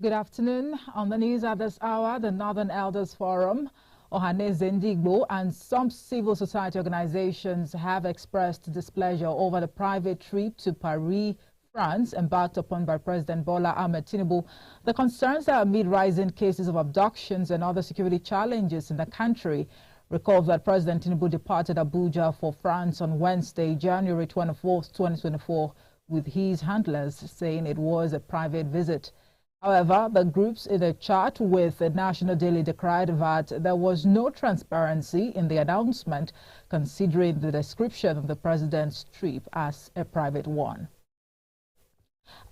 Good afternoon. On the news at this hour, the Northern Elders Forum, Ohaneze Ndigbo, and some civil society organizations have expressed displeasure over the private trip to Paris, France, embarked upon by President Bola Ahmed Tinubu. The concerns are amid rising cases of abductions and other security challenges in the country. Recall that President Tinubu departed Abuja for France on Wednesday, January 24, 2024, with his handlers saying it was a private visit. However, the groups in a chat with the National Daily decried that there was no transparency in the announcement, considering the description of the president's trip as a private one.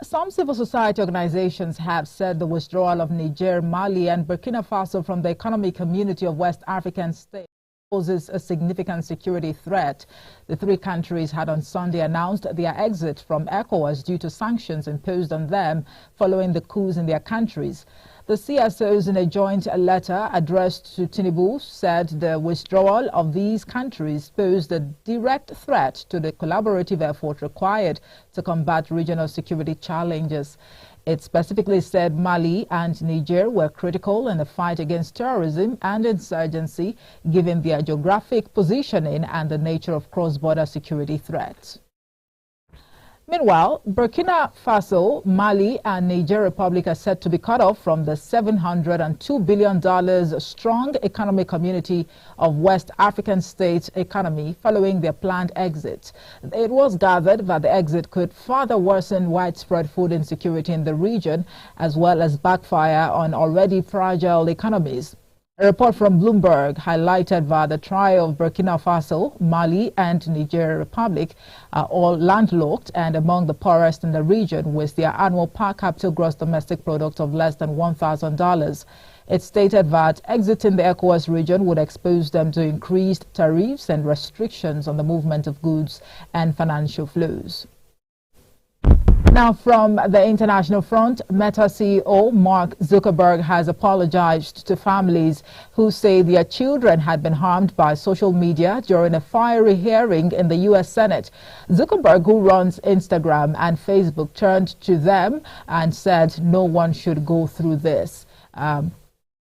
Some civil society organizations have said the withdrawal of Niger, Mali, and Burkina Faso from the economic community of West African states poses a significant security threat. The three countries had on Sunday announced their exit from ECOWAS due to sanctions imposed on them following the coups in their countries. The CSOs, in a joint letter addressed to Tinubu, said the withdrawal of these countries posed a direct threat to the collaborative effort required to combat regional security challenges. It specifically said Mali and Niger were critical in the fight against terrorism and insurgency, given their geographic positioning and the nature of cross-border security threats. Meanwhile, Burkina Faso, Mali, and Niger Republic are set to be cut off from the $702 billion strong economic community of West African states economy following their planned exit. It was gathered that the exit could further worsen widespread food insecurity in the region, as well as backfire on already fragile economies. A report from Bloomberg highlighted that the trio of Burkina Faso, Mali, and Niger Republic are all landlocked and among the poorest in the region, with their annual per capita gross domestic product of less than $1,000. It stated that exiting the ECOWAS region would expose them to increased tariffs and restrictions on the movement of goods and financial flows. Now, from the international front, Meta CEO Mark Zuckerberg has apologized to families who say their children had been harmed by social media during a fiery hearing in the U.S. Senate. Zuckerberg, who runs Instagram and Facebook, turned to them and said no one should go through this.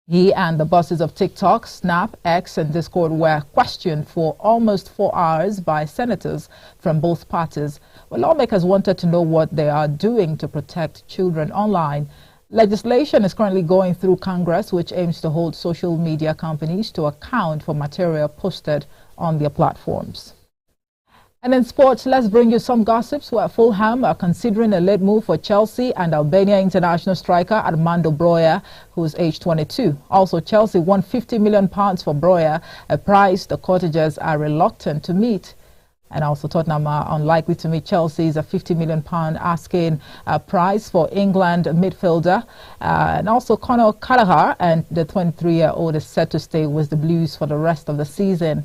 He and the bosses of TikTok, Snap, X, and Discord were questioned for almost 4 hours by senators from both parties. Well, lawmakers wanted to know what they are doing to protect children online. Legislation is currently going through Congress, which aims to hold social media companies to account for material posted on their platforms. And in sports, let's bring you some gossips where Fulham are considering a late move for Chelsea and Albania international striker Armando Broja, who's age 22. Also, Chelsea won £50 million for Broja, a price the cottagers are reluctant to meet. And also, Tottenham are unlikely to meet Chelsea's £50 million asking price for England midfielder. And also, Conor Gallagher, and the 23-year-old is set to stay with the Blues for the rest of the season.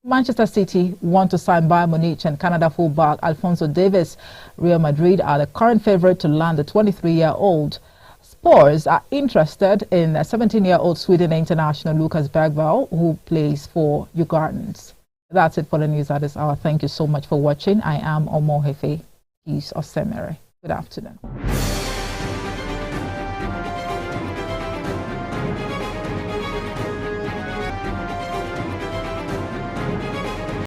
Manchester City want to sign Bayern Munich and Canada fullback Alphonso Davies. Real Madrid are the current favorite to land the 23-year-old. Spurs are interested in a 17-year-old Sweden international Lucas Bergvall, who plays for Djurgårdens. That's it for the news at this hour. Thank you so much for watching. I am Omohefe Peace Osemere. Good afternoon.